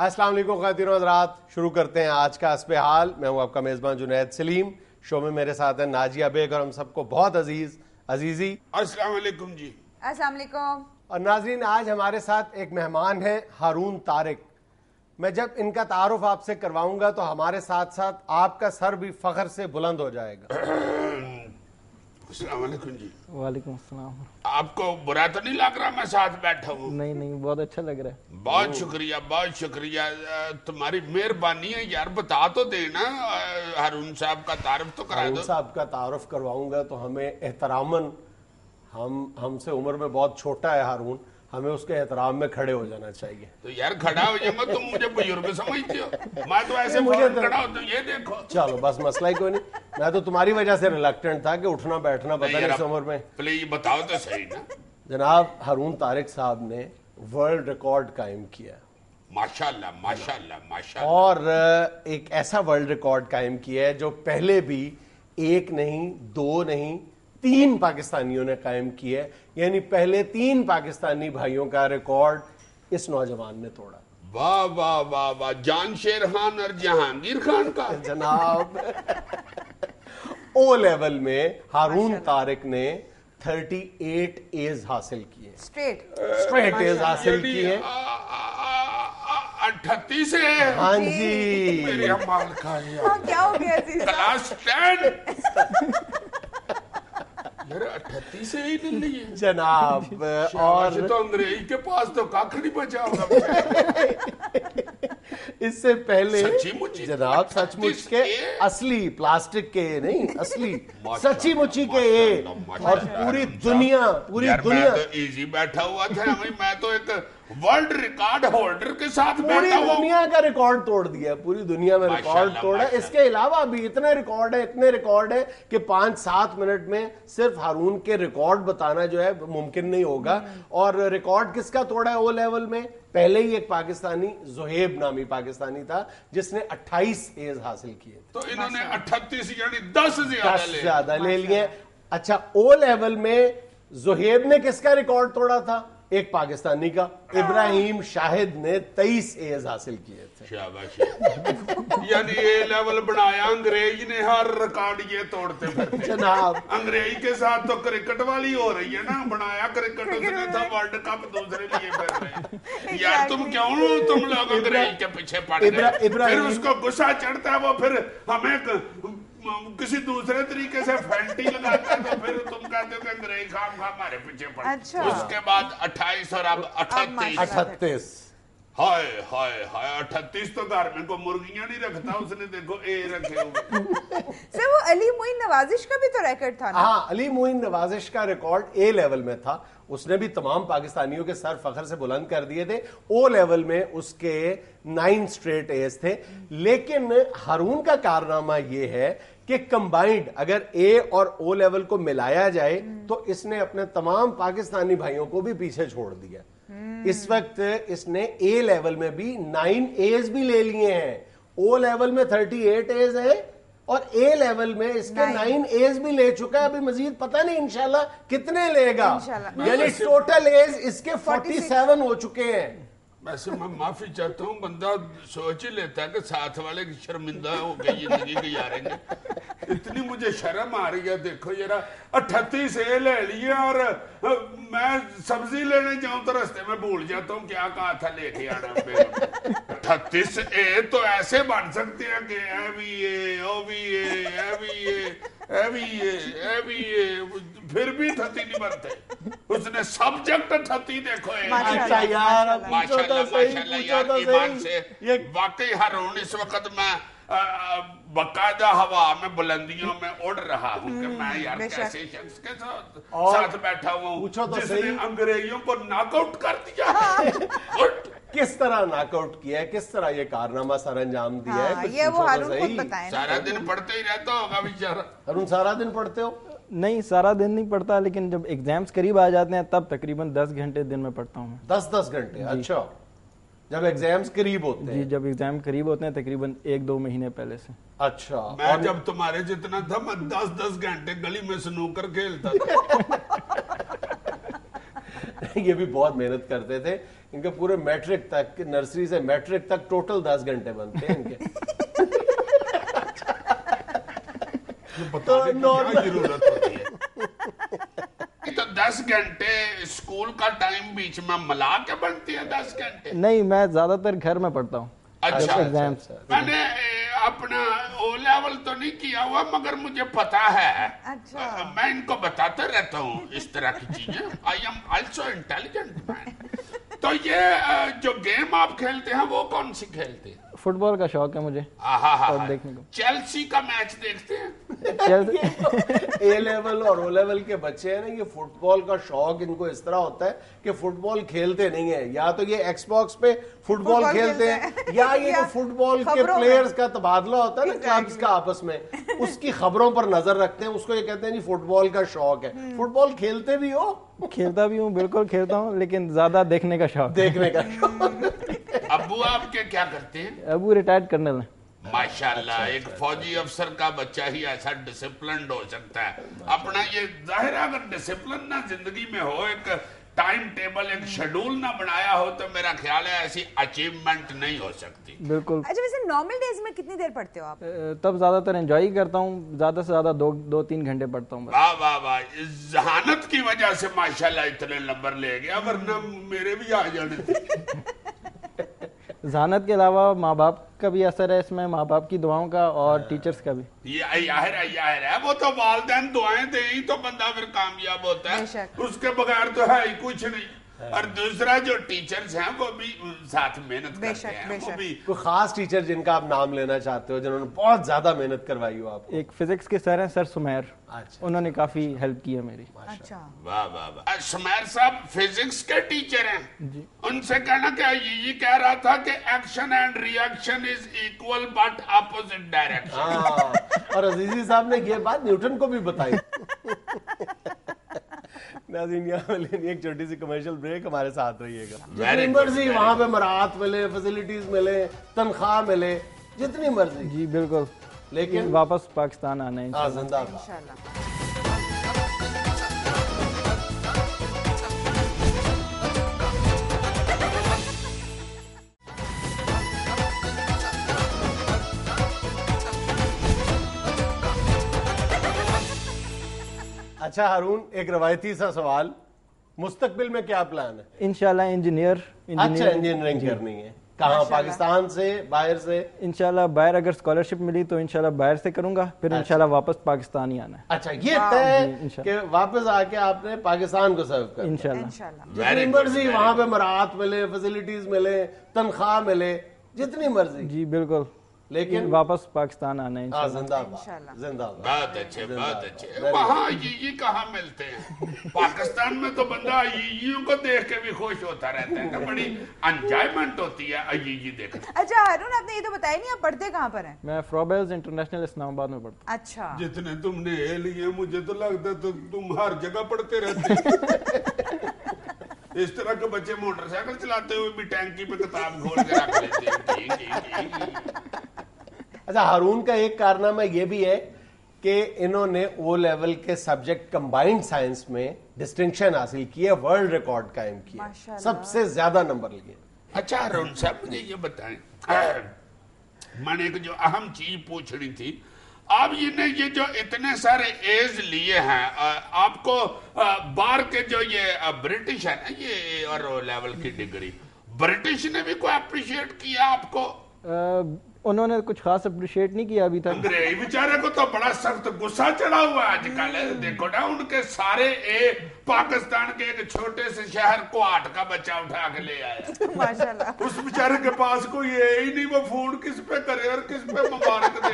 السلام علیکم خواتین و حضرات، شروع کرتے ہیں آج کا حسب حال. میں ہوں آپ کا میزبان جنید سلیم. شو میں میرے ساتھ ہیں ناجیہ بیگ اور ہم سب کو بہت عزیزی. السلام علیکم جی. السلام علیکم. اور ناظرین، آج ہمارے ساتھ ایک مہمان ہے ہارون طارق. میں جب ان کا تعارف آپ سے کرواؤں گا تو ہمارے ساتھ ساتھ آپ کا سر بھی فخر سے بلند ہو جائے گا. السلام علیکم جی. وعلیکم السلام. آپ کو برا تو نہیں لگ رہا میں ساتھ بیٹھا ہوں؟ نہیں بہت اچھا لگ رہا ہے. بہت شکریہ بہت شکریہ. تمہاری مہربانی ہے یار، بتا تو دینا. ہارون صاحب کا تعارف تو کرا دو. ہارون صاحب کا تعارف کرواؤں گا تو ہمیں احتراماً، ہم سے عمر میں بہت چھوٹا ہے ہارون، ہمیں اس کے احترام میں کھڑے ہو جانا چاہیے. تو یار کھڑا ہو جائے میں، تم مجھے بزرگ سمجھتے ہو؟ میں تو ایسے فوراً کھڑا ہوتا ہوں. یہ دیکھو. چلو بس مسئلہ ہی کوئی نہیں. میں تو تمہاری وجہ سے ریلیکٹنٹ تھا کہ اٹھنا بیٹھنا پتہ نہیں اس عمر میں. پلیز بتاؤ تو صحیح نا. جناب ہارون طارق صاحب نے ورلڈ ریکارڈ قائم کیا. ماشاءاللہ ماشاءاللہ ماشاءاللہ. اور ایک ایسا ورلڈ ریکارڈ قائم کیا ہے جو پہلے بھی ایک نہیں، دو نہیں، 3 پاکستانیوں نے قائم کیا ہے. یعنی پہلے 3 پاکستانی بھائیوں کا ریکارڈ اس نوجوان نے توڑا. واہ واہ واہ واہ. جان شیر خان اور جہانگیر خان کا. جناب او لیول میں ہارون طارق نے 38 ایز حاصل کیے. اسٹریٹ ایز حاصل کیے. 38 ہے. ہاں جی. میرے امال کا کیا ہو گیا کلاس 10 یار 38 سے ہی نہیں لیے جناب. اور تو انگریز کے پاس تو کاکھ نہیں بچا ہوگا. اس سے پہلے سچی مچی جناب سچ مچ کے اصلی پلاسٹک کے نہیں، اصلی سچی مچی کے اور پوری دنیا میں تو ایزی بیٹھا ہوا تھا. میں تو ایک ورلڈ ریکارڈ ہولڈر کے ساتھ پوری بیٹھا ہوا. دنیا کا ریکارڈ توڑ دیا. پوری دنیا میں ریکارڈ توڑا. اس کے علاوہ بھی اتنے ریکارڈ ہے کہ 5-7 منٹ میں صرف ہارون کے ریکارڈ بتانا جو ہے ممکن نہیں ہوگا. اور ریکارڈ کس کا توڑا ہے او لیول میں؟ پہلے ہی ایک پاکستانی، زہیب نامی پاکستانی تھا جس نے 28 ایز حاصل کیے. تو انہوں نے 38 یعنی 10 زیادہ لے لیے. اچھا، او لیول میں زہیب نے کس کا ریکارڈ توڑا تھا؟ ایک پاکستانی کا. ابراہیم شاہد نے 23 ایز حاصل کیے تھے. شاباش. یعنی اے لیول بنایا انگریز نے. ہر ریکارڈ یہ توڑتے پھرتے جناب. انگریز کے ساتھ تو کرکٹ والی ہو رہی ہے نا. بنایا کرکٹ اس نے تھا، ورلڈ کپ دوسرے لیے پھر رہے. یار تم لوگ انگریز کے پیچھے پڑ گئے. پھر اس کو غصہ چڑھتا ہے، وہ پھر ہمیں کسی دوسرے طریقے سے فینٹی لگاتا ہے، تو پھر تم کہتے ہو کہ انگریز خام ہمارے پیچھے پڑ. اس کے بعد 28 اور اب 38. ہائے ہائے ہائے. 38 تو گھر میں کو مرغیاں نہیں رکھتا، اس نے دیکھو اے رکھے ہوئے. سر وہ علی معین نوازش کا بھی تو ریکارڈ تھا نا؟ ہاں، علی معین نوازش کا ریکارڈ اے لیول میں تھا. اس نے بھی تمام پاکستانیوں کے سر فخر سے بلند کر دیے تھے. او لیول میں اس کے 9 اسٹریٹ ایز تھے. لیکن ہارون کا کارنامہ یہ ہے کہ کمبائنڈ اگر اے اور او لیول کو ملایا جائے تو اس نے اپنے تمام پاکستانی بھائیوں کو بھی پیچھے چھوڑ دیا. اس وقت اس نے اے لیول میں بھی 9 ایز بھی لے لیے ہیں. او لیول میں 38 ایز ہے اور اے لیول میں اس کے 9 ایز بھی لے چکا ہے. ابھی مزید پتہ نہیں انشاءاللہ کتنے لے گا. یعنی ٹوٹل ایز اس کے 47 ہو چکے ہیں. ویسے میں معافی چاہتا ہوں، بندہ سوچ ہی لیتا ہے کہ ساتھ والے شرمندہ ہو گئے زندگی گزاریں گے. اتنی مجھے شرم آ رہی ہے. دیکھو ذرا 38 اے لے لیے اور میں سبزی لینے جاؤں تو رستے میں بھول جاتا ہوں کیا کہا تھا لے کے آنا. 38 اے تو ایسے بن سکتے ہیں کہ اے بھی اے، او بھی اے، اے بھی اے، اے بھی اے، اے بھی اے، پھر بھی 38 نہیں بنتے. اس نے سبجیکٹ 38 دیکھو. اچھا یار، ماشاءاللہ ماشاءاللہ یار، ایمان سے واقعی ہارون اس وقت میں باقاعدہ ہوا میں بلندیوں میں اڑ رہا ہوں کہ میں یار کیسے شخص کے ساتھ بیٹھا ہوں جس نے انگریزوں کو ناک آؤٹ کر دیا. کس طرح ناک آؤٹ کیا ہے، کس طرح یہ کارنامہ سر انجام دیا ہے. یہ وہ ہارون خود بتائیں. سارا دن پڑھتے ہی رہتا ہوگا بیچارہ. ہارون سارا دن پڑھتے ہو؟ نہیں، سارا دن نہیں پڑھتا، لیکن جب ایگزامز قریب آ جاتے ہیں تب تقریباً 10 گھنٹے دن میں پڑھتا ہوں. 10 گھنٹے. اچھا، جب ایگزامز قریب ہوتے ہیں؟ جی، جب ایگزام قریب ہوتے ہیں تقریباً 1-2 مہینے پہلے سے. اچھا. میں جب تمہارے جتنا تھا میں 10 گھنٹے گلی میں سنوکر کھیلتا تھا. ये भी बहुत मेहनत करते थे, इनके पूरे मैट्रिक तक, नर्सरी से मैट्रिक तक टोटल 10 घंटे बनते हैं इनके। तो जरूरत होती है तो 10 घंटे स्कूल का टाइम बीच में मिला के बनती है 10 घंटे? नहीं, मैं ज्यादातर घर में पढ़ता हूँ। अच्छा, एग्जाम्स मैंने अपना ओ लेवल तो नहीं किया हुआ, मगर मुझे पता है। अच्छा। मैं इनको बताता रहता हूँ इस तरह की चीजें। I am also intelligent man. तो ये जो गेम आप खेलते हैं वो कौन सी खेलते हैं? फुटबॉल का शौक है मुझे और देखने को। चेल्सी का मैच देखते हैं? ए लेवल और ओ लेवल के बच्चे हैं ना, ये फुटबॉल का शौक इनको इस तरह होता है कि फुटबॉल खेलते नहीं है, या तो ये एक्सबॉक्स पे फुटबॉल खेलते हैं या ये जो फुटबॉल के प्लेयर्स का तबादला होता है ना क्लब्स का आपस में, उसकी खबरों पर नजर रखते हैं, उसको ये कहते हैं जी फुटबॉल का शौक है। फुटबॉल खेलते भी हो? खेलता भी हूँ, बिल्कुल खेलता हूँ, लेकिन ज्यादा देखने का शौक। देखने का शौक। अब्बू आपके क्या करते हैं? अबू रिटायर्ड कर्नल है। माशाल्लाह, एक फौजी अफसर का बच्चा ही ऐसा डिसिप्लिन्ड हो सकता है। अपना ये जाहिर है, अगर डिसिप्लिन ना जिंदगी में हो, एक टाइम टेबल, एक शेड्यूल ना बनाया हो, तो मेरा ख्याल है ऐसी अचीवमेंट नहीं हो सकती। बिल्कुल। अच्छा, वैसे नॉर्मल डेज में कितनी देर पढ़ते हो आप? तब ज्यादातर एंजॉय करता हूँ, ज्यादा से ज्यादा 2-3 घंटे पढ़ता हूँ। वाह वाह वाह, इस जहानत की वजह से माशाल्लाह इतने नंबर ले गया, वरना मेरे भी आ जाने थे। जहानत के अलावा माँ बाप का भी असर है इसमें, माँ बाप की दुआओं का और टीचर्स का भी। ये याहिर है, वो तो वालिदैन दुआएं दे ही तो बंदा फिर कामयाब होता है, उसके बगैर तो है ही कुछ नहीं। और दूसरा जो टीचर्स हैं वो भी साथ मेहनत करते हैं, वो भी। कोई खास टीचर जिनका आप नाम लेना चाहते हो, जिन्होंने बहुत ज्यादा मेहनत करवाई हो आपको? एक फिजिक्स के सर हैं, सर सुमेर। अच्छा। उन्होंने काफी हेल्प की है मेरी। अच्छा। वाह वाह वाह। सुमेर साहब फिजिक्स के टीचर हैं जी। उनसे कहना क्या, ये कह रहा था कि action and reaction is equal but opposite direction. और अजीजी साहब ने ये बात न्यूटन को भी बताई। नाज़रीन, यहाँ एक छोटी सी कमर्शियल ब्रेक, हमारे साथ रहिएगा। जितनी मर्जी वहाँ पे मराहत मिले, फैसिलिटीज मिले, तनख्वाह मिले, जितनी मर्जी। जी बिल्कुल, लेकिन वापस पाकिस्तान आना है इंशाल्लाह। अच्छा हारून, एक रवायती सा सवाल, मुस्तकबिल में क्या प्लान है? इंशाल्लाह इंजीनियर। अच्छा, इंजीनियरिंग करनी है। कहाँ, पाकिस्तान से, बाहर से? इंशाल्लाह बाहर अगर स्कॉलरशिप मिली तो इंशाल्लाह बाहर से करूंगा, फिर इंशाल्लाह वापस पाकिस्तान ही आना है। अच्छा, ये तय कि वापस आके आपने पाकिस्तान को सर्व करना। इंशाल्लाह। जितनी मर्जी वहाँ पे मराहत मिले, फैसिलिटीज मिले, तनख्वाह मिले, जितनी मर्जी। जी बिल्कुल, लेकिन वापस पाकिस्तान आना है इंशाल्लाह। जिंदाबाद जिंदाबाद। बहुत अच्छे, बहुत अच्छे। वहाँ ये कहाँ मिलते हैं? पाकिस्तान में तो बंदा ये को देख के भी खुश होता रहता है, बड़ी एंजॉयमेंट होती है ये देखना। अच्छा हारून, आपने ये तो बताया नहीं, आप पढ़ते कहाँ पर हैं? मैं फ्रोबेल्स इंटरनेशनल इस्लामाबाद में पढ़ता हूँ। अच्छा। जितने तुमने लिए, मुझे तो लगता है तो तुम हर जगह पढ़ते रहते। इस तरह के बच्चे मोटरसाइकिल चलाते हुए भी टैंकी पे किताब खोल के रख लेते हैं। अच्छा, हारून का एक कारनामा ये भी है कि इन्होंने ओ लेवल के सब्जेक्ट कंबाइंड साइंस में डिस्टिंक्शन हासिल की है, वर्ल्ड रिकॉर्ड कायम किया, सबसे ज्यादा नंबर लिए। अच्छा हारून साहब, मुझे ये बताएं, मैंने एक जो अहम चीज पूछनी थी, आप ये जो इतने सारे एज लिए हैं, आपको बार के जो ये ब्रिटिश है ना, ये और ओ लेवल की डिग्री, ब्रिटिश ने भी कोई अप्रिशिएट किया आपको? उन्होंने कुछ खास अप्रिशिएट नहीं किया अभी तक। अंग्रेज बेचारे को तो बड़ा सख्त गुस्सा चढ़ा हुआ है आजकल। देखो ना, उनके सारे पाकिस्तान के एक छोटे से शहर क्वाट का बच्चा उठा के ले आया। माशाल्लाह। उस बेचारे के पास कोई है ही नहीं, वो फोन किस पे करे और किस पे मुबारक दे।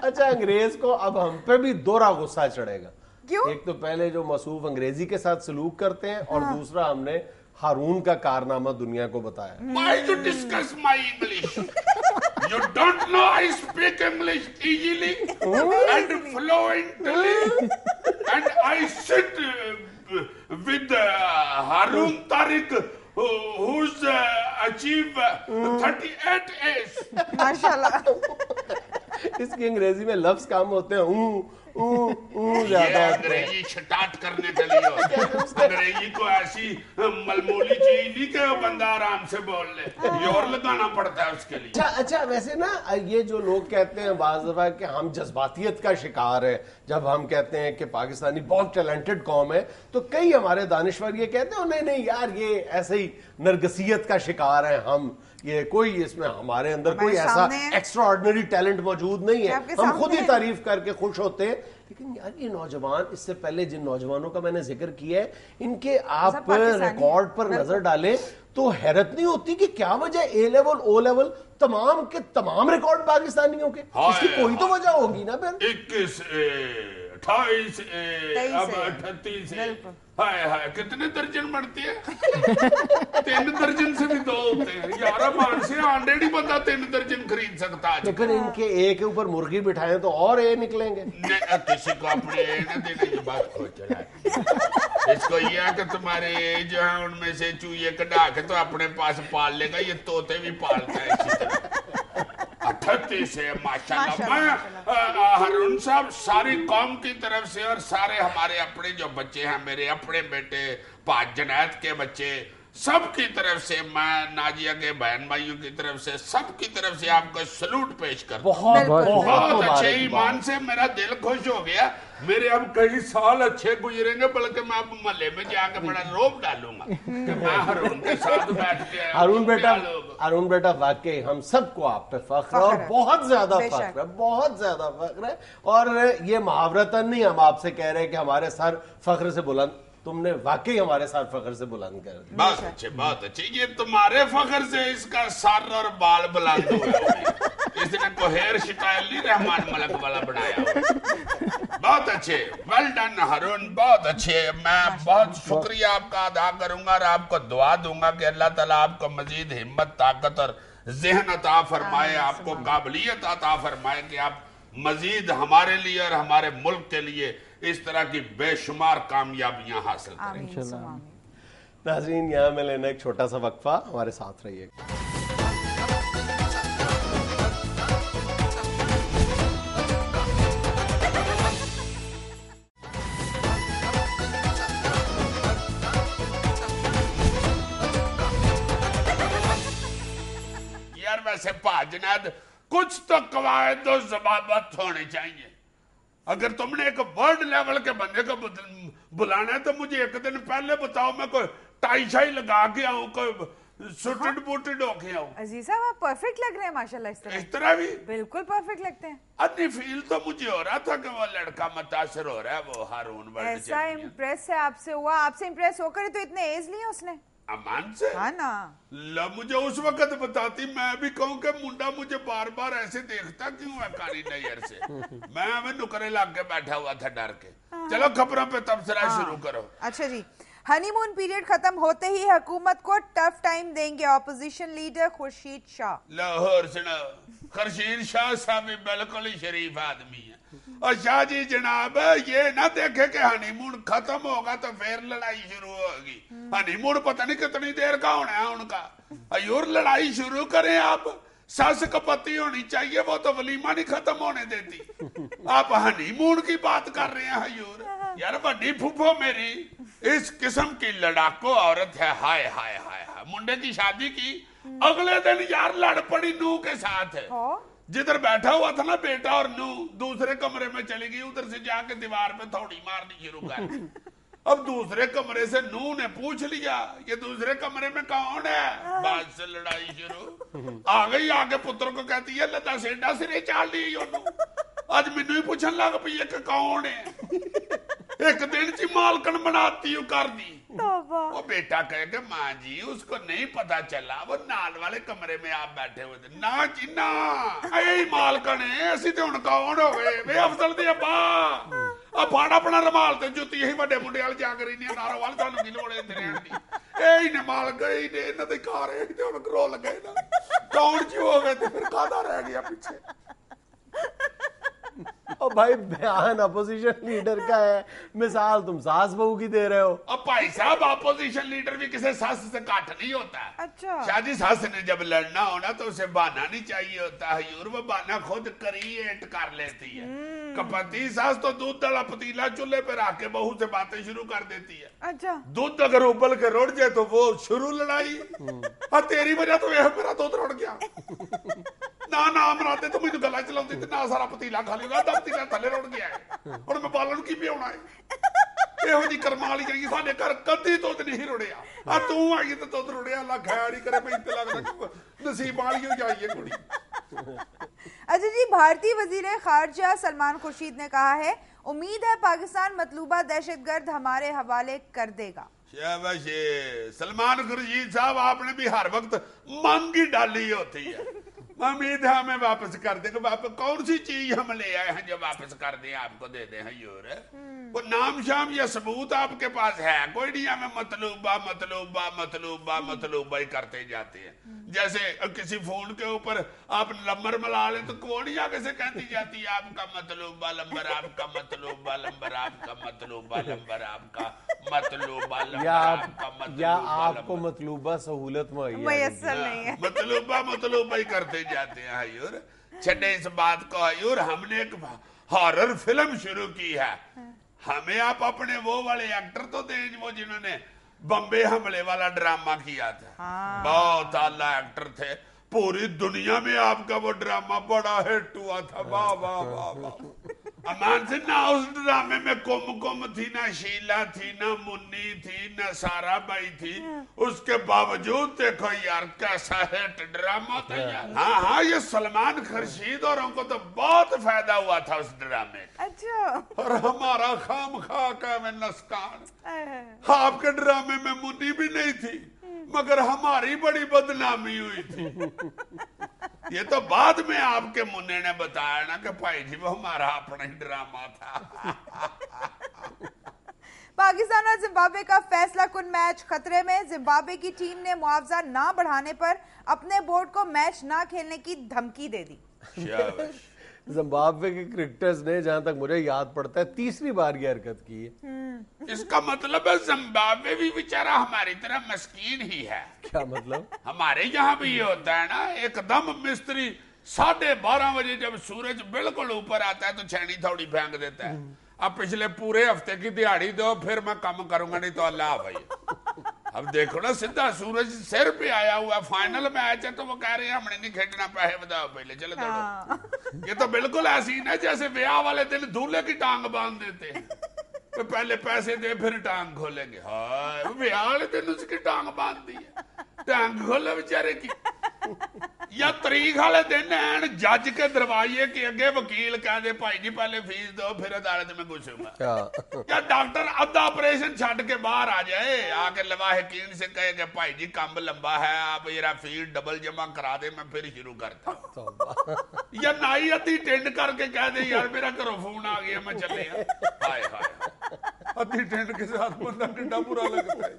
अच्छा, अंग्रेज को अब हम पे भी दोहरा गुस्सा चढ़ेगा। क्यों? एक तो पहले जो मसूफ अंग्रेजी के साथ सलूक करते हैं, और दूसरा हमने हारून का कारनामा दुनिया को बताया। Why you discuss my English? You don't know I speak English easily and fluently, and I sit with Harun Tariq, who's achieved 38 A's. माशाल्लाह। इसकी अंग्रेजी में लफ्ज कम होते हैं, ज्यादा होते हैं। अंग्रेजी स्टार्ट करने के लिए अंग्रेजी को ऐसी मलमूली चीज नहीं कि वो बंदा आराम से बोल ले, जोर लगाना पड़ता है उसके लिए। अच्छा वैसे ना ये जो लोग कहते हैं बाज़ दफा कि हम जज्बातियत का शिकार है, जब हम कहते हैं कि पाकिस्तानी बहुत टैलेंटेड कौम है, तो कई हमारे दानिश्वर ये कहते हैं नहीं यार ये ऐसे ही नरगसियत का शिकार है हम, ये कोई इसमें हमारे अंदर कोई ऐसा एक्स्ट्रा ऑर्डिनरी टैलेंट मौजूद नहीं है, हम खुद ही तारीफ करके खुश होते हैं। लेकिन यार ये नौजवान, इससे पहले जिन नौजवानों का मैंने जिक्र किया है, इनके आप रिकॉर्ड पर नजर डालें तो हैरत नहीं होती कि क्या वजह ए लेवल ओ लेवल तमाम के तमाम रिकॉर्ड पाकिस्तानियों के, इसकी कोई तो वजह होगी ना। फिर 21 28 अब 38 हाय हाय कितने दर्जन बढ़ती है? 3 दर्जन से भी 2 होते हैं यार, मान से ऑलरेडी ही बंदा 3 दर्जन खरीद सकता है। तो फिर इनके ए के ऊपर मुर्गी बिठाएं तो और ए निकलेंगे। किसी को अपने ए न देने की बात खो चला है। इसको ये है कि तुम्हारे ए जो है उनमें से चूहे कढ़ा के तो अपने पास पाल लेगा, ये तोते भी पालता है इसी तरह। 38 है माशाल्लाह। मैं हारून साहब सारी कौम की तरफ से और सारे हमारे अपने जो बच्चे हैं, मेरे अपने बेटे, 5 जुनैद के बच्चे, सबकी तरफ से, मैं नाजिया के बहन भाइयों की तरफ से, सबकी तरफ से आपको सलूट पेश कर। बहुत अच्छे ईमान से मेरा दिल खुश हो गया। मेरे अब कई साल अच्छे गुजरेंगे, बल्कि मैं अब महल्ले में जाकर बड़ा रोब डालूंगा कि मैं हारून के साथ बैठ के। हारून बेटा वाकई हम सबको आप पे फख्र है और बहुत ज्यादा फख्र है, बहुत ज्यादा फख्र है। और ये मुहावरतन नहीं हम आपसे कह रहे हैं कि हमारे सर फख्र से बुलंद, तुमने वाकई हमारे साथ फख्र से बुलंद कर दिया। बहुत अच्छे बहुत अच्छे। ये तुम्हारे फख्र से इसका सर और बाल बुलंद हुए। इसने को हेयर स्टाइल नहीं रहमान मलक वाला बनाया। बहुत अच्छे, वेल डन हारून, बहुत अच्छे। मैं बहुत शुक्रिया आपका अदा करूंगा और आपको दुआ दूंगा कि अल्लाह ताला आपको मजीद हिम्मत, ताकत और ज़हन अता फरमाए, आपको काबिलियत अता फरमाए कि आप मजीद हमारे लिए और हमारे मुल्क के लिए इस तरह की बेशुमार कामयाबियां हासिल करें। नाज़रीन, यहाँ में लेना एक छोटा सा वक्फा, हमारे साथ रहिए। यार वैसे पाजनाद कुछ तो कवायद और ज़बात होनी चाहिए। अगर तुमने एक वर्ल्ड लेवल के बंदे को बुलाना है तो मुझे एक दिन पहले बताओ, मैं कोई टाई शाई लगा के आऊं, कोई सुटेड बूटेड होके आऊं। अजीज साहब आप परफेक्ट लग रहे हैं माशाल्लाह। इस तरह भी बिल्कुल परफेक्ट लगते हैं। अपनी फील तो मुझे हो रहा था कि वो लड़का मुतासिर हो रहा है, वो हारून वर्ल्ड ऐसा इम्प्रेस है आपसे हुआ, आपसे इम्प्रेस होकर तो इतने एज लिए उसने। अमान से हाँ ना, मुझे उस वक्त बताती, मैं भी कहूँ कि मुंडा मुझे बार बार ऐसे देखता क्यों है काली नजर से। मैं हमें नुकरे लाग के बैठा हुआ था डर के। चलो खबरों पे तबसरा शुरू करो। अच्छा जी, हनीमून पीरियड खत्म होते ही हुकूमत को टफ टाइम देंगे ऑपोजिशन लीडर खुर्शीद शाह। लाहौर सुनो, खुर्शीद शाह साहब बिल्कुल ही शरीफ आदमी है। और शाह जी जनाब ये ना देखे कि हनीमून खत्म होगा तो फिर लड़ाई शुरू होगी। हनीमून पता नहीं कितनी देर का होना है उनका। अयूर लड़ाई शुरू करें आप, सस कपत्ती होनी चाहिए, वो तो वलीमा नहीं खत्म होने देती। आप हनीमून की बात कर रहे हैं हयूर। यार बड़ी फूफो मेरी इस किस्म की लड़ाकू औरत है। हाय हाय हाय हाय, मुंडे की शादी की अगले दिन यार लड़ पड़ी नू के साथ। जिधर बैठा हुआ था ना बेटा और नू, दूसरे कमरे में चली गई, उधर से जाके दीवार पे थोड़ी मारनी शुरू कर दी। अब दूसरे कमरे से नू ने पूछ लिया ये दूसरे कमरे में कौन है, बाद से लड़ाई शुरू। आ गई आगे पुत्र को कहती है लता सेडा सिरे चाल ली। आज मैनू ही पूछन लग पई है कि कौन है। एक दिन ची मालकन बनाती हूँ कर दी। वो बेटा कहे कि माँ जी उसको नहीं पता चला, वो नाल वाले कमरे में आप बैठे हुए थे। ना जी ना, यही मालकन है, असी तो हुण कौन हो गए वे अफसल दे अब्बा। अब फाड़ अपना रुमाल ते जुत्ती यही बड़े मुंडे वाल जा करी नहीं नारो वाल थानू की लोड़ इत्थे रहन दी। यही ने मालक यही ने इन्हां दे घर यही ते हुण करो लगे ना कौन जी हो गए ते फिर कादा रह गया पीछे। और بھائی بیان اپوزیشن لیڈر کا ہے, مثال تم ساس بہو کی دے رہے ہو. اب بھائی صاحب اپوزیشن لیڈر بھی کسی ساس سے کاٹ نہیں ہوتا ہے. اچھا شادی ساس نے جب لڑنا ہونا تو اسے بہانا نہیں چاہیے ہوتا ہے حضور, وہ بہانا خود کریٹ کر لیتی ہے. کپتی ساس تو دودھ والا پتیلا چولہے پہ رکھ کے بہو سے باتیں شروع کر دیتی ہے. اچھا دودھ اگر ابل کے روڑ جائے تو وہ شروع لڑائی, اور تیری وجہ تو میرا دودھ روڑ گیا نہ امراتے تو مجھے گلا چلاؤں تھی نہ سارا پتیلا کھا لیا دا پتیلا تھلے روڑ گیا ہے اور میں بالن کی بھی ہونا ہے. یہ جی کرمالی جائیں سارے گھر کدی دودھ نہیں روڑیا, اور تو آئی تو دودھ روڑیا, اللہ خیر ہی کرے. میں لگتا نصیب والی ہو جائیے کڑی. اچھا جی, بھارتی وزیر خارجہ سلمان خورشید نے کہا ہے امید ہے پاکستان مطلوبہ دہشت گرد ہمارے حوالے کر دے گا. شاباش سلمان خورشید صاحب, آپ نے بھی ہر وقت مانگی ڈالی ہوتی ہے. امید ہے ہمیں واپس کر دیں گے. کون سی چیز ہم لے آئے ہیں جو واپس کر دیں آپ کو دے دیں حضور؟ وہ نام شام یا ثبوت آپ کے پاس ہے کوئی نہیں, ہمیں مطلوبہ مطلوبہ مطلوبہ مطلوبہ ہی کرتے جاتے ہیں. جیسے کسی فون کے اوپر آپ نمبر ملا لیں تو کون آگے سے کہتی جاتی ہے آپ کا مطلوبہ نمبر, آپ کا مطلوبہ نمبر, آپ کا مطلوبہ نمبر, آپ کا مطلوبہ نمبر, آپ کا مطلوبہ, یا آپ کو مطلوبہ سہولت میسر نہیں ہے. مطلوبہ ہی کرتے جاتے ہیں حضور. چھڑے اس بات کو حضور, ہم نے ایک ہارر فلم شروع کی ہے. ہمیں آپ اپنے وہ والے ایکٹر تو دیں وہ جنہوں نے بمبے حملے والا ڈرامہ کیا تھا. بہت اعلیٰ ایکٹر تھے, پوری دنیا میں آپ کا وہ ڈرامہ بڑا ہٹ ہوا تھا. واہ واہ واہ واہ. امان سے نہ اس ڈرامے میں کم تھی, نہ شیلا تھی, نہ منی تھی, نہ سارا بائی تھی. اس کے باوجود دیکھو یار کیسا ہٹ ڈرامہ تھا یار. ہاں یہ سلمان خورشید اور ان کو تو بہت فائدہ ہوا تھا اس ڈرامے. اچھا, اور ہمارا خام خواہ کا میں نسکان. آپ کے ڈرامے میں منی بھی نہیں تھی مگر ہماری بڑی بدنامی ہوئی تھی. یہ تو بعد میں آپ کے منہ نے بتایا نا کہ بھائی جی وہ ہمارا اپنا ہی ڈرامہ تھا. پاکستان اور زمبابوے کا فیصلہ کن میچ خطرے میں. زمبابوے کی ٹیم نے معاوضہ نہ بڑھانے پر اپنے بورڈ کو میچ نہ کھیلنے کی دھمکی دے دی. زمبابوے کے کرکٹرز نے جہاں تک مجھے یاد پڑتا ہے تیسری بار یہ حرکت کی ہے. اس کا مطلب ہے زمبابوے بھی بیچارہ ہماری طرح مسکین ہی ہے. کیا مطلب؟ ہمارے یہاں بھی یہ ہوتا ہے نا, ایک دم مستری 12:30 بجے جب سورج بالکل اوپر آتا ہے تو چھینی تھوڑی پھینک دیتا ہے. اب پچھلے پورے ہفتے کی دیہاڑی دو پھر میں کام کروں گا, نہیں تو اللہ بھائی. اب دیکھو نا سیدھا سورج سر پہ آیا ہوا, فائنل میں آیا تو وہ کہہ رہے ہیں ہم نے نہیں کھیلنا, پیسے بتاؤ پہلے چلے دوڑو. یہ تو بالکل ایسی نا جیسے بیاہ والے دن دولہے کی ٹانگ باندھ دیتے ہیں, پہلے پیسے دے پھر ٹانگ کھولیں گے. ہاں بیاہ والے دن اس کی ٹانگ باندھ دی ہے, ٹانگ کھولے بیچارے کی. یا تاریخ والے دن ہیں جج کے دروازے کے اگے وکیل کہہ دے بھائی جی پہلے فیس دو پھر عدالت میں گھسوں گا. یا ڈاکٹر ادھا آپریشن چھڈ کے باہر آ جائے, آ کے لواحقین سے کہے کہ بھائی جی کام لمبا ہے, آپ میرا فیس ڈبل جمع کرا دے, میں پھر شروع کرتا ہوں. یا نائی ادھی ٹینڈ کر کے کہہ دے یار میرا گھروں فون آ گیا میں چلے. ہائے ہائے, ادھی ٹینڈ کے ساتھ بندہ ٹنڈا برا لگتا ہے.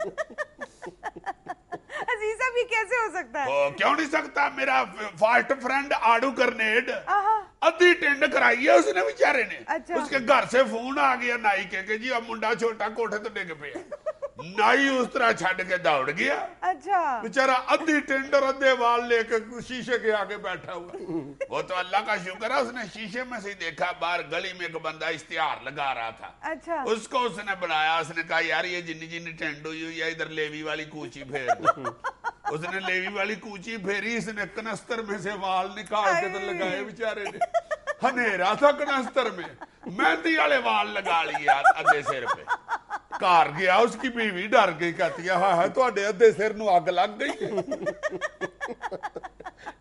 عزیزہ بھی کیسے ہو سکتا ہے؟ کیوں نہیں سکتا. میرا فاسٹ فرینڈ آڈو کرنیڈ ادھی ٹینڈ کرائی ہے اس نے بیچارے نے. اس کے گھر سے فون آ گیا نائی کے جی اب منڈا چھوٹا کوٹھے تو ڈگ پیا. نائی اس طرح چھڈ کے دوڑ گیا. اچھا بیچارہ ادھی ٹینڈ اور ادھے وال لے کے شیشے کے آگے بیٹھا ہوا. وہ تو اللہ کا شکر ہے اس نے شیشے میں سے دیکھا باہر گلی میں ایک بندہ اشتہار لگا رہا تھا. اچھا اس کو اس نے بنایا, اس نے کہا یار یہ جنی جنی ٹینڈ ہوئی ہوئی ہے ادھر لیوی والی کوچی پھیر دو. اس نے لیوی والی کوچی پھیری, اس نے کنستر میں سے وال نکال کے تو لگائے بیچارے نے. ہنیرا تھا کنستر میں, مہندی والے وال لگا لیے ادھے سر پہ. کار گیا اس کی بیوی ڈر گئی, کہتی ہے ہاں تھوڑے ادھے سر نو اگ لگ گئی.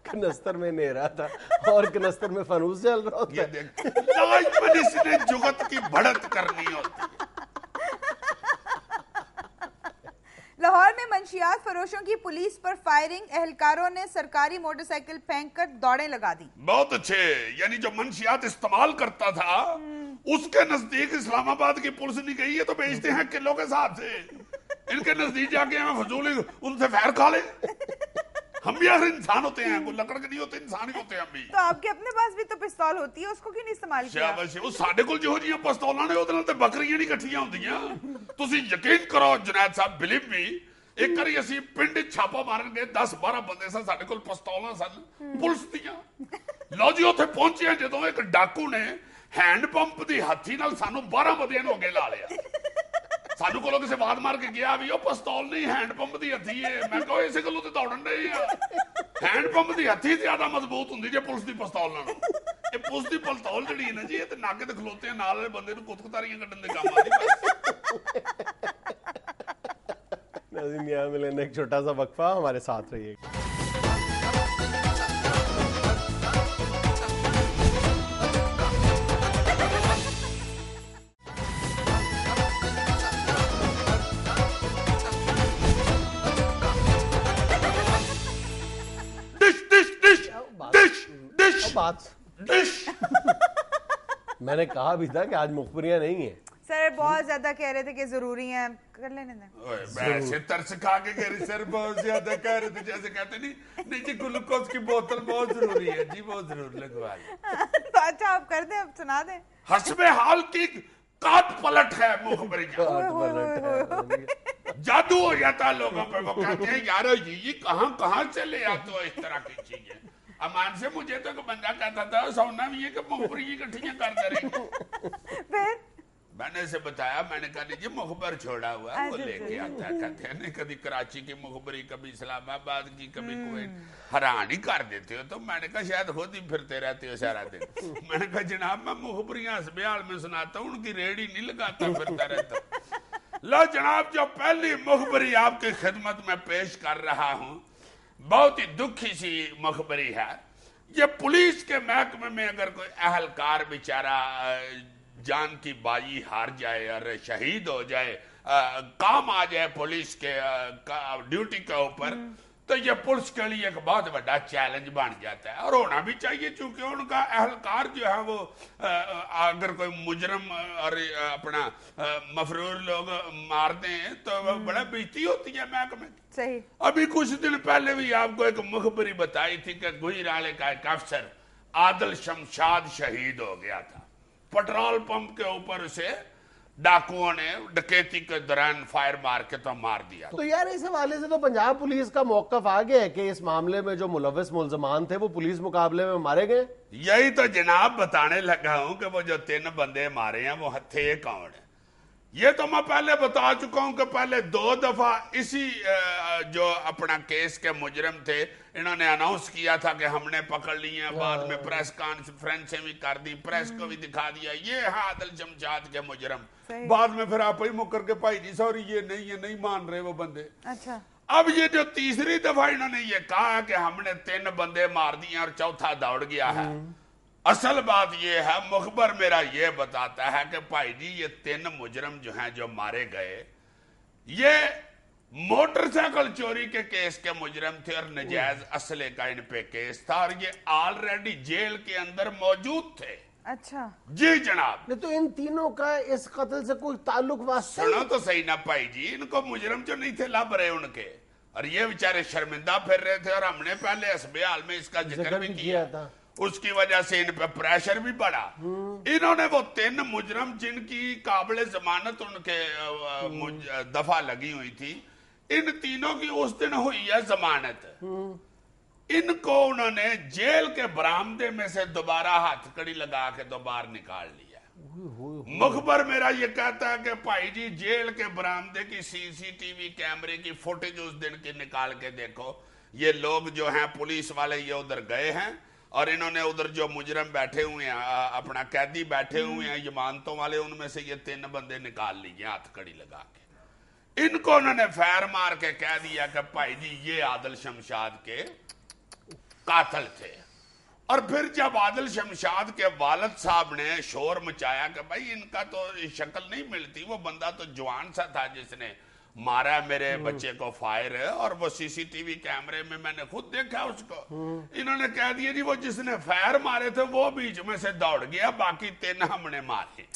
کنستر میں نیرا تھا اور کنستر میں فانوس جل رہا ہوتا ہے. لازمن اس نے جگت کی بڑھت کرنی ہوتی ہے. لاہور میں منشیات فروشوں کی پولیس پر فائرنگ, اہلکاروں نے سرکاری موٹر سائیکل پھینک کر دوڑیں لگا دی. بہت اچھے, یعنی جو منشیات استعمال کرتا تھا اس کے نزدیک اسلام آباد کی پولیس نہیں گئی ہے تو بیچتے ہیں کلو کے حساب سے. ان کے نزدیک جا کے ہمیں فضول ان سے فائر کھا لیں. हम भी आखिर इंसान होते हैं, कोई लकड़ के नहीं होते, इंसान ही होते हैं हम भी। तो आपके अपने पास भी तो पिस्तौल होती है, उसको क्यों नहीं इस्तेमाल किया? शाबाश, वो साडे कोल जो जिहियां पिस्तौलां ने ਉਹਦੇ ਨਾਲ ਤੇ ਬੱਕਰੀਆਂ ਨਹੀਂ ਇਕੱਠੀਆਂ ਹੁੰਦੀਆਂ। ਤੁਸੀਂ ਯਕੀਨ ਕਰੋ ਜੁਨੈਦ ਸਾਹਿਬ, ਬਿਲੀਵ ਮੀ, ਇੱਕ ਵਾਰੀ ਅਸੀਂ ਪਿੰਡ ਛਾਪਾ ਮਾਰਨ ਗਏ, 10-12 ਬੰਦੇ ਸਨ, ਸਾਡੇ ਕੋਲ ਪਿਸਤੌਲਾਂ ਸਨ ਪੁਲਿਸ ਦੀਆਂ। ਲਓ ਜੀ ਉੱਥੇ ਪਹੁੰਚੇ ਜਦੋਂ ਇੱਕ ਡਾਕੂ ਨੇ ਹੈਂਡ ਪੰਪ ਦੀ ਹੱਥੀ ਨਾਲ ਸਾਨੂੰ 12 ਬੰਦਿਆਂ ਨੂੰ ਅੱਗੇ ਲਾ ਲਿਆ। ਸਾਨੂੰ ਕੋਲੋਂ ਕਿਸੇ ਬਾਤ ਮਾਰ ਕੇ ਗਿਆ ਵੀ ਉਹ ਪਿਸਤੌਲ ਨਹੀਂ, ਹੈਂਡ ਪੰਪ ਦੀ ਹੱਥੀ ਹੈ। ਮੈਂ ਕਿਹਾ ਇਸੇ ਗੱਲੋਂ ਤੇ ਦੌੜਨ ਡਏ ਆ, ਹੈਂਡ ਪੰਪ ਦੀ ਹੱਥੀ ਜ਼ਿਆਦਾ ਮਜ਼ਬੂਤ ਹੁੰਦੀ ਜੇ ਪੁਲਿਸ ਦੀ ਪਿਸਤੌਲ ਨਾਲੋਂ। ਇਹ ਪੁਲਿਸ ਦੀ ਪਿਸਤੌਲ ਜਿਹੜੀ ਹੈ ਨਾ ਜੀ, ਇਹ ਤੇ ਨਾਕੇ ਤੇ ਖਲੋਤੇ ਨਾਲ ਵਾਲੇ ਬੰਦੇ ਨੂੰ ਕੁੱਤਕਤਾਰੀਆਂ ਕੱਢਣ ਦੇ ਕੰਮ ਆਦੀ। नाज़रीन, यहाँ में लेने एक छोटा सा वक्फा, हमारे साथ रहिएगा। मैंने कहा भी था कि आज मुखबरियां नहीं है सर, बहुत ज्यादा कह रहे थे कि जरूरी है, कर लेने दें। ऐसे तरस खा के कह रही सर, बहुत ज्यादा कह रहे थे, जैसे कहते नहीं जी ग्लूकोज की बोतल बहुत जरूरी है जी, बहुत जरूर लगवा लें। तो अच्छा आप कर दें, अब सुना दें। हस्बे हाल की काट पलट है मुखबरी का, जादू हो जाता है लोगों पे। वो कहते हैं यार ये कहाँ से ले आते हो इस तरह की चीजें। अमान से मुझे तो एक बंदा कहता था सोना भी है कि मुखबरी इकट्ठियां करते रहे। फिर मैंने इसे बताया, मैंने कहा जी मुखबर छोड़ा हुआ है, वो लेके आता है। कहते हैं कभी कराची की मुखबरी, कभी इस्लामाबाद की, कभी कुवैत, हैरान ही कर देते हो। तो मैंने कहा शायद खुद ही फिरते रहते हो सारा दिन। मैंने कहा जनाब मैं मुखबरियां हस्बेहाल में सुनाता हूँ, उनकी रेडी नहीं लगाता, फिरता रहता। लो जनाब, जो पहली मुखबरी आपकी खिदमत में पेश कर रहा हूँ, बहुत ही दुखी सी मुखबरी है। ये पुलिस के महकमे में अगर कोई अहलकार बेचारा जान की बाजी हार जाए और शहीद हो जाए, काम आ जाए पुलिस के ड्यूटी के ऊपर, तो ये पुलिस के लिए एक बहुत बड़ा चैलेंज बन जाता है। और होना भी चाहिए, चूंकि उनका अहलकार जो है वो अगर कोई मुजरम और अपना मफरूर लोग मारते हैं तो बड़ा बेइज्जती होती है महकमे। सही। अभी कुछ दिन पहले भी आपको एक मुखबरी बताई थी कि गुजराले का एक अफसर आदिल शमशाद शहीद हो गया था। पेट्रोल पंप के ऊपर उसे डाकुओं ने डकैती के दौरान फायर मार के तो मार दिया। तो यार इस हवाले से तो पंजाब पुलिस का मौकफ आ गया है कि इस मामले में जो मुलव्वस मुल्जमान थे वो पुलिस मुकाबले में मारे गए। यही तो जनाब बताने लगा हूं कि वो जो 3 बंदे मारे हैं वो थे कौन है। ये तो मैं पहले बता चुका हूं कि पहले 2 दफा इसी जो अपना केस के मुजरम थे, इन्होंने अनाउंस किया था कि हमने पकड़ लिए। बाद में प्रेस कॉन्फ्रेंस भी कर दी, प्रेस को भी दिखा दिया ये है आदिल शमशाद के मुजरम। बाद में फिर आप ही मुकर के भाई जी सॉरी ये नहीं मान रहे वो बंदे। अच्छा, अब ये जो तीसरी दफा इन्होंने ये कहा कि हमने 3 बंदे मार दिए और चौथा दौड़ गया है। असल बात ये है, मुखबर मेरा ये बताता है कि भाई जी ये 3 मुजरम जो हैं जो मारे गए, ये मोटरसाइकिल चोरी के केस के मुजरम थे और नजायज असले का इन पे केस था और ये ऑलरेडी जेल के अंदर मौजूद थे। अच्छा जी जनाब। नहीं तो इन तीनों का इस कत्ल से कोई ताल्लुक वास्ता? सुनो तो सही ना भाई जी, इनको मुजरम जो नहीं थे लब रहे उनके, और ये बेचारे शर्मिंदा फिर रहे थे। और हमने पहले हस्बेहाल में इसका जिक्र भी किया था, उसकी वजह से इन पे प्रेशर भी बढ़ा। इन्होंने वो 3 मुजरम जिनकी काबिल जमानत उनके दफा लगी हुई थी, इन तीनों की उस दिन हुई है जमानत। इनको उन्होंने जेल के बरामदे में से दोबारा हथकड़ी लगा के तो बाहर निकाल लिया। मुखबर मेरा ये कहता है कि भाई जी जेल के बरामदे की सीसीटीवी कैमरे की फुटेज उस दिन की निकाल के देखो। ये लोग जो हैं पुलिस वाले ये उधर गए हैं और इन्होंने उधर जो मुजरम बैठे हुए हैं, अपना कैदी बैठे हुए हैं जमानतों वाले, उनमें से ये 3 बंदे निकाल लिए हथकड़ी लगा के। इनको उन्होंने फायर मार के कह दिया कि भाई जी ये आदिल शमशाद के कातिल थे। और फिर जब आदिल शमशाद के वालिद साहब ने शोर मचाया कि भाई इनका तो शक्ल नहीं मिलती, वो बंदा तो जवान सा था जिसने मारा मेरे बच्चे को फायर है, और वो सीसीटीवी कैमरे में मैंने खुद देखा उसको। इन्होंने कह दिया जी वो जिसने फायर मारे थे वो बीच में से दौड़ गया, बाकी 3 हमने मारे।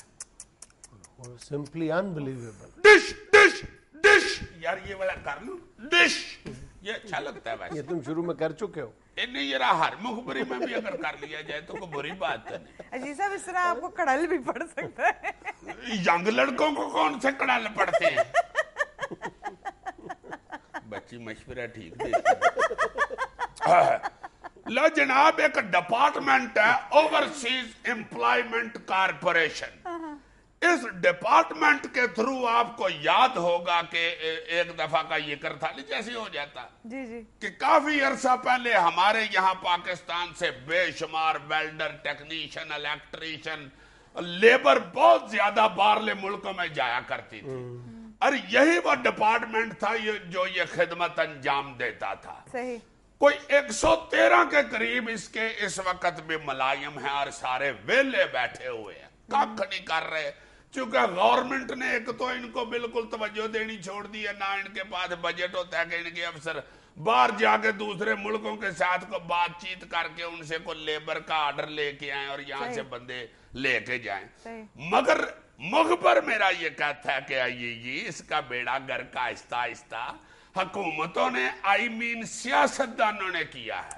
Simply unbelievable. Dish dish dish यार ये वाला कर लूं। डिश ये अच्छा लगता है ये वैसे। तुम शुरू में कर चुके हो। नहीं ये रहा हर मुखबरी में भी अगर कर लिया जाए तो कोई बुरी बात तो नहीं। अजीज साहब इस तरह आपको कड़ल भी पड़ सकता है। यंग लड़कों को कौन से कड़ल पड़ते हैं? बच्ची मशवरा ठीक देती है। लो जनाब, एक डिपार्टमेंट है ओवरसीज एम्प्लॉयमेंट कारपोरेशन। इस डिपार्टमेंट के थ्रू आपको याद होगा कि एक दफा का जिक्र था, जैसे हो जाता जी जी कि काफी अरसा पहले हमारे यहाँ पाकिस्तान से बेशुमार वेल्डर, टेक्नीशियन, इलेक्ट्रीशियन, लेबर बहुत ज्यादा बाहरले मुल्कों में जाया करती थी। और यही वो डिपार्टमेंट था जो ये खिदमत अंजाम देता था। सही। कोई 113 के करीब इसके इस वक्त भी मुलायम है और सारे वेले बैठे हुए हैं, कख नहीं कर रहे। चूंकि गवर्नमेंट ने एक तो इनको बिल्कुल तवज्जो देनी छोड़ दी है, ना इनके पास बजट होता है कि इनके अफसर बाहर जाके दूसरे मुल्कों के साथ को बातचीत करके उनसे को लेबर का ऑर्डर लेके आए और यहाँ से बंदे लेके जाएं। मगर मुखबर मेरा ये कहता है कि आइए इसका बेड़ा घर का आहिस्ता आहिस्ता हुकूमतों ने सियासतदानों ने किया है।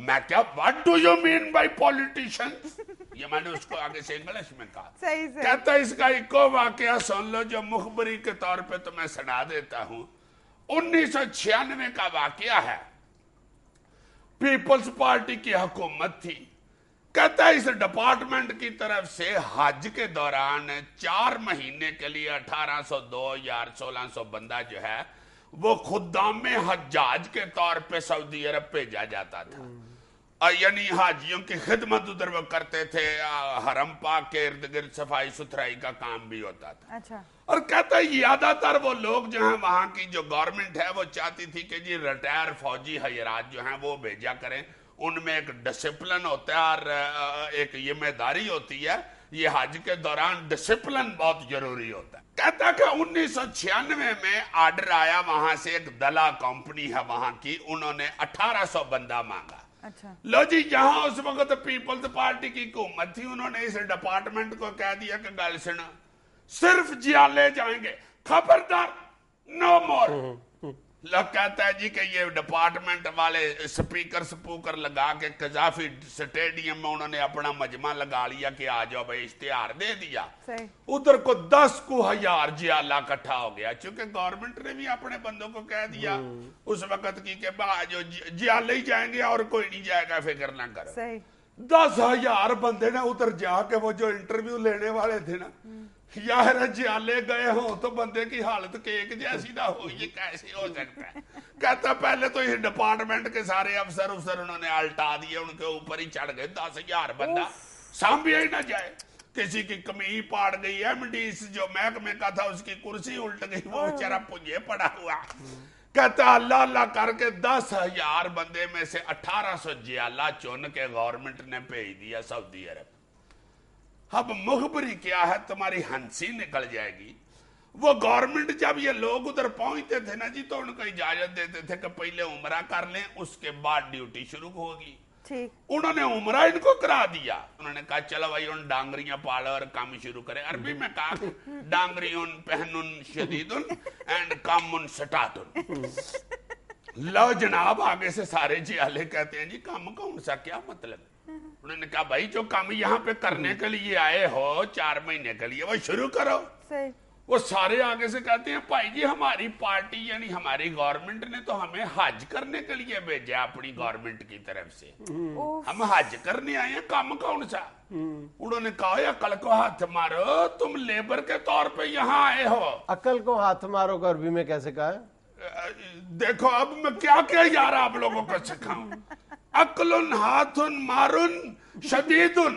मैं क्या what do you mean by politicians, ये मैंने उसको आगे से इंग्लिश में कहा। सही। कहता है इसका एक वाकया सुन लो जो मुखबरी के तौर पे तो मैं सुना देता हूं। 1996 का वाकया है, पीपल्स पार्टी की हुकूमत थी। कहता है इस डिपार्टमेंट की तरफ से हज के दौरान 4 महीने के लिए 1802 या 1600 बंदा जो है वो खुदाम हज्जाज के तौर पे सऊदी अरब भेजा जाता था। यानी हाजियों की खिदमत उधर वो करते थे, हरम पाक के इर्द गिर्द सफाई सुथराई का काम भी होता था। अच्छा। और कहता है ज्यादातर वो लोग जो है वहां की जो गवर्नमेंट है वो चाहती थी कि जी रिटायर फौजी हजरात जो हैं वो भेजा करें, उनमें एक डिसिप्लिन होता है और एक जिम्मेदारी होती है। ये हज के दौरान डिसिप्लिन बहुत जरूरी होता है। कहता है कि 1996 में ऑर्डर आया वहां से, एक दला कंपनी है वहां की, उन्होंने 1800 बंदा मांगा। अच्छा। लो जी, जहां उस वक्त पीपल्स पार्टी की हुकूमत थी उन्होंने इस डिपार्टमेंट को कह दिया कि गल सुनो, सिर्फ जियाले जाएंगे, खबरदार, नो मोर। लोग कहता है जी कि ये डिपार्टमेंट वाले स्पीकर लगा के कजाफी स्टेडियम में उन्होंने अपना मजमा लगा लिया कि आ जाओ भाई, इश्तिहार दे दिया। उधर को 10,000 जियाला इकट्ठा हो गया, क्योंकि गवर्नमेंट ने भी अपने बंदों को कह दिया उस वक्त की कि जो जियाले ही जाएंगे और कोई नहीं जाएगा, फिक्र ना करो। 10,000 बंदे ने उधर जाके वो जो इंटरव्यू लेने वाले थे ना, यार जियाले गए हो तो बंदे की हालत केक जैसी ना हो, ये कैसे हो सकता है। कहता पहले तो इस डिपार्टमेंट के सारे अफसर उन्होंने अल्टा दिए, उनके ऊपर ही चढ़ गए। 10,000 बंदा सांभिया ही ना जाए, किसी की कमी पाड़ गई, MD जो महकमे का था उसकी कुर्सी उल्ट गई, वो बेचारा पुंजे पड़ा हुआ। कहता अल्लाह अल्लाह करके 10,000 बंदे में से 1800 जियाला चुन के गवर्नमेंट ने भेज दिया सऊदी अरब। अब मुखबरी क्या है, तुम्हारी हंसी निकल जाएगी। वो गवर्नमेंट जब ये लोग उधर पहुंचते थे ना जी, तो उनको इजाजत देते थे कि पहले उम्रा कर लें, उसके बाद ड्यूटी शुरू होगी। ठीक। उन्होंने उम्रा इनको करा दिया। उन्होंने कहा चलो भाई उन डांगरियां पालो और काम शुरू करें। अरबी में कहा डांगरियुन पहनुन शदीदुन एंड कामुन सटातुन। लो जनाब, आगे से सारे जियाले कहते हैं जी काम कौन सा, क्या मतलब। उन्होंने कहा भाई जो काम यहाँ पे करने के लिए आए हो 4 महीने के लिए, वो शुरू करो। सही। वो सारे आगे से कहते हैं भाई जी हमारी पार्टी यानी हमारी गवर्नमेंट ने तो हमें हज करने के लिए भेजा अपनी गवर्नमेंट की तरफ से, हम हज करने आए हैं, काम कौन सा। उन्होंने कहा अकल को हाथ मारो, तुम लेबर के तौर पे यहाँ आए हो। अकल को हाथ मारो का अरबी में कैसे कहा है? देखो अब मैं क्या क्या यार आप लोगों को सिखाऊं। अकलुन हाथुन मारुन शदीदुन।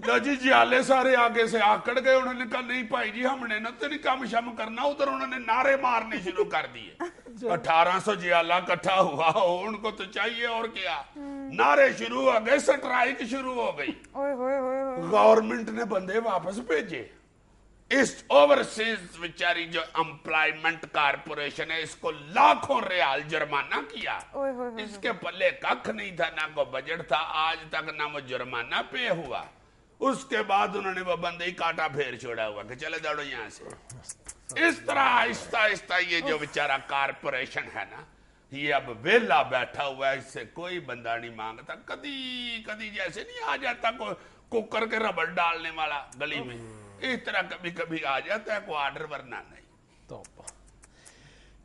लो जी जियाले सारे आगे से आकड़ गए। उन्होंने कहा नहीं भाई जी हमने ना तो नहीं काम शम करना। उधर उन्होंने नारे मारने शुरू कर दिए। 1800 जियाला इकट्ठा हुआ हो, उनको तो चाहिए और क्या। नारे शुरू हो गए, स्ट्राइक शुरू हो गई। गवर्नमेंट ने बंदे वापस भेजे। इस ओवरसीज बेचारी जो एम्प्लॉयमेंट कारपोरेशन है, इसको लाखों रियाल जुर्माना किया। इसके पल्ले कख नहीं था, ना को बजट था, आज तक ना वो जुर्माना पे हुआ। उसके बाद उन्होंने वो बंदे ही काटा फेर छोड़ा हुआ कि चले दौड़ो यहाँ से। इस तरह आहिस्ता आहिस्ता ये जो बेचारा कारपोरेशन है ना, یہ اب ویلا بیٹھا ہوا ہے, اس سے کوئی بندہ نہیں مانگتا. کدی کدی جیسے نہیں آ جاتا کوئی کوکر کے ربڑ ڈالنے والا گلی میں, اس طرح کبھی کبھی آ جاتا ہے کوئی آرڈر, ورنہ نہیں. تو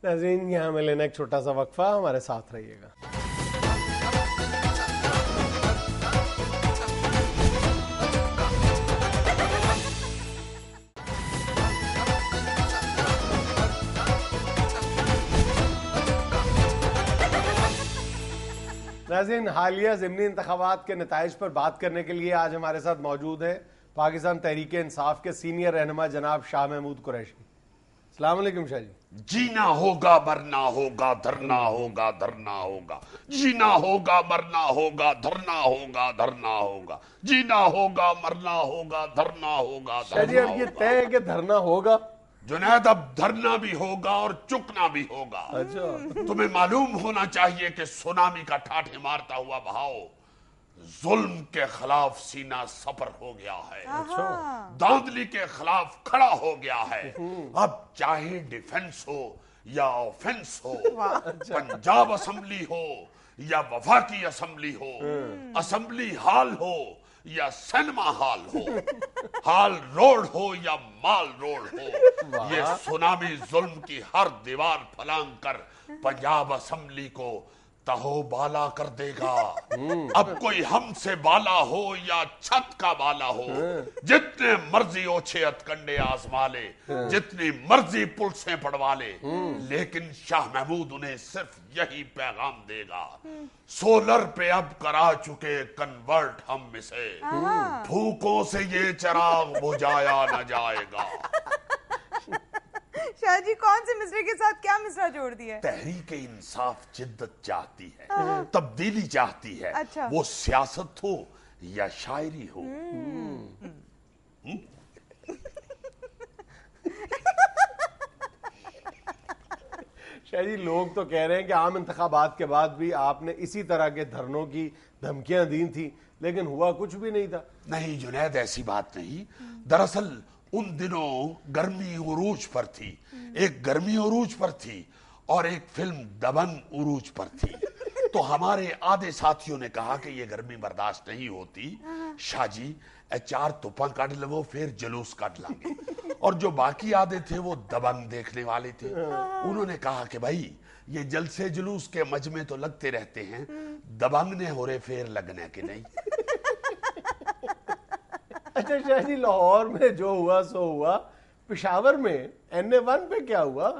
ناظرین یہاں میں لینا ایک چھوٹا سا وقفہ, ہمارے ساتھ رہیے گا. ناظرین حالیہ ضمنی انتخابات کے نتائج پر بات کرنے کے لیے آج ہمارے ساتھ موجود ہے پاکستان تحریک انصاف کے سینئر رہنما جناب شاہ محمود قریشی. السلام علیکم شاہ جی. جینا ہوگا مرنا ہوگا دھرنا ہوگا دھرنا ہوگا, جینا ہوگا مرنا ہوگا دھرنا ہوگا دھرنا ہوگا, جینا ہوگا مرنا ہوگا دھرنا ہوگا شاہ جی دھرنا اب یہ ہوگا. طے ہے کہ دھرنا ہوگا. جنید اب دھرنا بھی ہوگا اور چکنا بھی ہوگا. اچھا تمہیں معلوم ہونا چاہیے کہ سونامی کا ٹھاٹھے مارتا ہوا بہاؤ ظلم کے خلاف سینہ سپر ہو گیا ہے, داندلی کے خلاف کھڑا ہو گیا ہے. اب چاہے ڈیفنس ہو یا آفنس ہو, پنجاب اسمبلی ہو یا وفاقی اسمبلی ہو, اسمبلی ہال ہو یا سینما ہال ہو, ہال روڈ ہو یا مال روڈ ہو, یہ سونامی ظلم کی ہر دیوار پھلانگ کر پنجاب اسمبلی کو تہو بالا کر دے گا. اب کوئی ہم سے بالا ہو یا چھت کا بالا ہو, جتنے مرضی اوچھے ہتکنڈے آزما لے, جتنی مرضی پلسیں پڑوا لے, لیکن شاہ محمود انہیں صرف یہی پیغام دے گا, سولر پہ اب کرا چکے کنورٹ ہم اسے, پھوکوں سے یہ چراغ بجھایا نہ جائے گا. شاہ جی کون سے مصرے کے ساتھ کیا مصرع جوڑ دیا ہے؟ تحریک انصاف جدت چاہتی ہے, تبدیلی چاہتی ہے, اچھا. وہ سیاست ہو یا شاعری ہو. شاہ جی لوگ تو کہہ رہے ہیں کہ عام انتخابات کے بعد بھی آپ نے اسی طرح کے دھرنوں کی دھمکیاں دی تھیں, لیکن ہوا کچھ بھی نہیں تھا. نہیں جنید, ایسی بات نہیں. دراصل ان دنوں گرمی عروج پر تھی, ایک گرمی عروج پر تھی اور ایک فلم دبنگ عروج پر تھی. تو ہمارے آدھے ساتھیوں نے کہا کہ یہ گرمی برداشت نہیں ہوتی, شاہ جی 4 توپاں کاٹ لو پھر جلوس کاٹ لیں گے. اور جو باقی آدھے تھے وہ دبنگ دیکھنے والے تھے, انہوں نے کہا کہ بھائی یہ جلسے جلوس کے مجمع تو لگتے رہتے ہیں, دبنگ نے ہو رہے پھر لگنے کے نہیں. اچھا شاہ جی لاہور میں جو ہوا سو ہوا, پشاور میں NA1 پہ کیا ہوا؟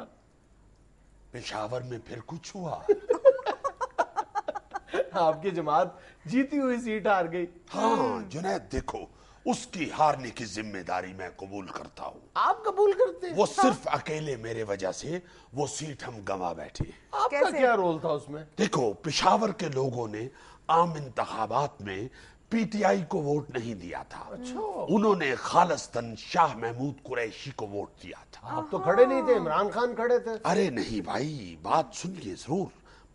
پشاور میں پھر کچھ ہوا. آپ کی جماعت جیتی ہوئی سیٹ ہار گئی. ہاں جنید دیکھو, اس کی ہارنے کی ذمہ داری میں قبول کرتا ہوں. آپ قبول کرتے ہیں؟ وہ صرف اکیلے میرے وجہ سے وہ سیٹ ہم گنوا بیٹھے. آپ کا کیا رول تھا اس میں؟ دیکھو پشاور کے لوگوں نے عام انتخابات میں پی ٹی آئی کو ووٹ نہیں دیا تھا, انہوں نے خالصتاً شاہ محمود قریشی کو ووٹ دیا تھا. آپ تو کھڑے نہیں تھے, عمران خان کھڑے تھے. ارے نہیں بھائی, بات سنیے ضرور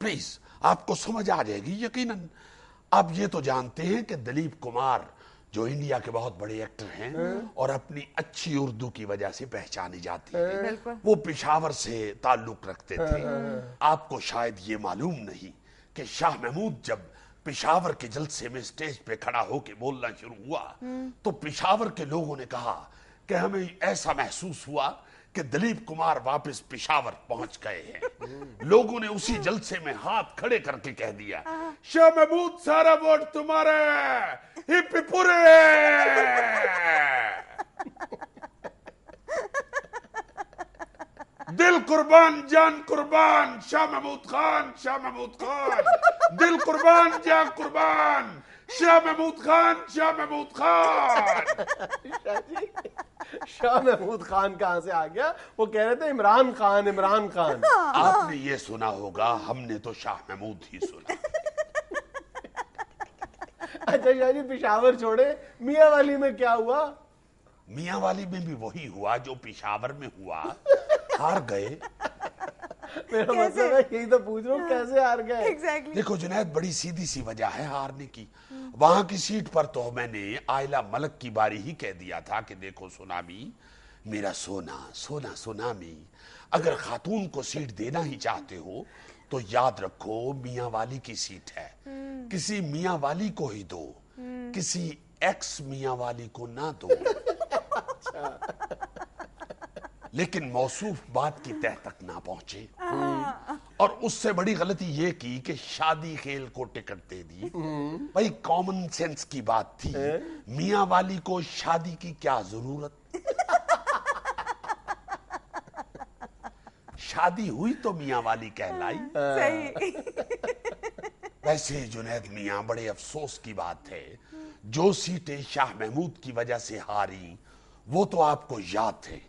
پلیز, آپ کو سمجھ آ جائے گی یقیناً. آپ یہ تو جانتے ہیں کہ دلیپ کمار جو انڈیا کے بہت بڑے ایکٹر ہیں اور اپنی اچھی اردو کی وجہ سے پہچانی جاتی ہیں, وہ پشاور سے تعلق رکھتے تھے. آپ کو شاید یہ معلوم نہیں کہ شاہ محمود جب پشاور کے جلسے میں سٹیج پہ کھڑا ہو کے بولنا شروع ہوا تو پشاور کے لوگوں نے کہا کہ ہمیں ایسا محسوس ہوا کہ دلیپ کمار واپس پشاور پہنچ گئے ہیں. لوگوں نے اسی جلسے میں ہاتھ کھڑے کر کے کہہ دیا, شاہ محمود سارا ووٹ تمہارا ہے, ہپ پورے. دل قربان جان قربان شاہ محمود خان, شاہ محمود خان, دل قربان جان قربان شاہ محمود خان, شاہ محمود خان. شاہ محمود خان کہاں سے آ گیا؟ وہ کہہ رہے تھے عمران خان, عمران خان. آپ نے یہ سنا ہوگا, ہم نے تو شاہ محمود ہی سنا. اچھا شاہ جی پشاور چھوڑے, میاں والی میں کیا ہوا؟ میاں والی میں بھی وہی ہوا جو پشاور میں ہوا, ہار گئے. میرا مطلب ہے یہی تو پوچھ رہا ہوں, کیسے ہار گئے؟ دیکھو جنید, بڑی سیدھی سی وجہ ہے ہارنے کی. وہاں کی سیٹ پر تو میں نے عائلہ ملک کی باری ہی کہہ دیا تھا کہ دیکھو سونامی, میرا سونا سونا سونامی, اگر خاتون کو سیٹ دینا ہی چاہتے ہو تو یاد رکھو میاں والی کی سیٹ ہے، کسی میاں والی کو ہی دو، کسی ایکس میاں والی کو نہ دو۔ لیکن موصوف بات کی تہ تک نہ پہنچے، اور اس سے بڑی غلطی یہ کی کہ شادی خیل کو ٹکٹ دے دی۔ بھائی کامن سینس کی بات تھی، میاں والی کو شادی کی کیا ضرورت؟ شادی ہوئی تو میاں والی کہلائی۔ صحیح۔ ویسے جنید میاں بڑے افسوس کی بات ہے، جو سیٹیں شاہ محمود کی وجہ سے ہاری وہ تو آپ کو یاد تھے،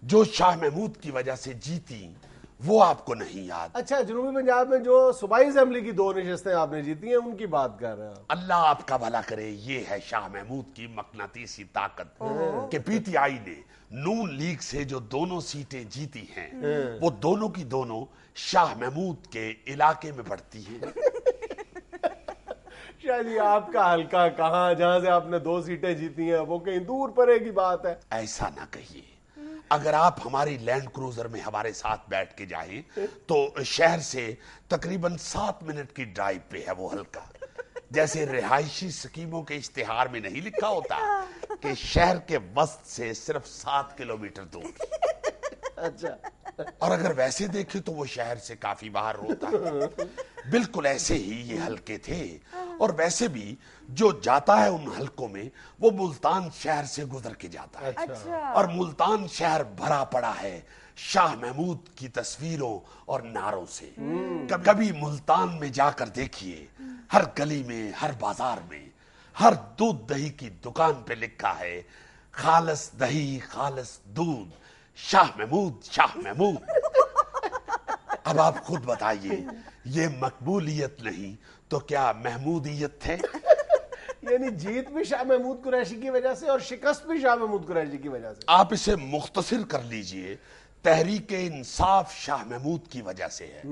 جو شاہ محمود کی وجہ سے جیتی وہ آپ کو نہیں یاد۔ اچھا، جنوبی پنجاب میں جو صوبائی اسمبلی کی 2 نشستیں آپ نے جیتی ہیں ان کی بات کر رہے ہیں؟ اللہ آپ کا بھلا کرے، یہ ہے شاہ محمود کی مقناطیسی طاقت کہ پی ٹی آئی نے نون لیگ سے جو 2 سیٹیں جیتی ہیں وہ دونوں کی دونوں شاہ محمود کے علاقے میں پڑتی ہیں۔ شاہ جی آپ کا حلقہ کہاں، جہاں سے آپ نے 2 سیٹیں جیتی ہیں وہ کہیں دور پرے کی بات ہے؟ ایسا نہ کہیے، اگر آپ ہماری لینڈ کروزر میں ہمارے ساتھ بیٹھ کے جائیں تو شہر سے تقریباً 7 منٹ کی ڈرائیو پہ ہے وہ حلقہ۔ جیسے رہائشی سکیموں کے اشتہار میں نہیں لکھا ہوتا کہ شہر کے وسط سے صرف 7 کلومیٹر دور۔ اچھا، اور اگر ویسے دیکھیں تو وہ شہر سے کافی باہر ہوتا ہے۔ بالکل ایسے ہی یہ حلقے تھے، اور ویسے بھی جو جاتا ہے ان حلقوں میں وہ ملتان شہر سے گزر کے جاتا ہے، اور ملتان شہر بھرا پڑا ہے شاہ محمود کی تصویروں اور نعروں سے۔ کبھی ملتان میں جا کر دیکھیے، ہر گلی میں، ہر بازار میں، ہر دودھ دہی کی دکان پہ لکھا ہے خالص دہی خالص دودھ، شاہ محمود شاہ محمود۔ اب آپ خود بتائیے، یہ مقبولیت نہیں تو کیا محمودیت ہے؟ یعنی جیت بھی شاہ محمود قریشی کی وجہ سے اور شکست بھی شاہ محمود قریشی کی وجہ سے؟ آپ اسے مختصر کر لیجئے، تحریک انصاف شاہ محمود کی وجہ سے ہے۔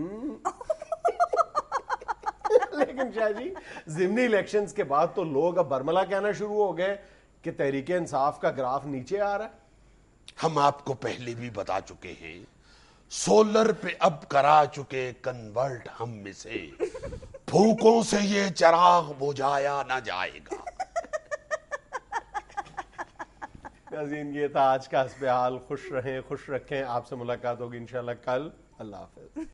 لیکن شاہ جی ضمنی الیکشنز کے بعد تو لوگ اب برملا کہنا شروع ہو گئے کہ تحریک انصاف کا گراف نیچے آ رہا ہے۔ ہم آپ کو پہلے بھی بتا چکے ہیں، سولر پہ اب کرا چکے کنورٹ ہم میں سے، پھونکوں سے یہ چراغ بجھایا نہ جائے گا۔ ناظرین یہ تھا آج کا حسب حال، خوش رہیں خوش رکھیں، آپ سے ملاقات ہوگی انشاءاللہ کل۔ اللہ حافظ۔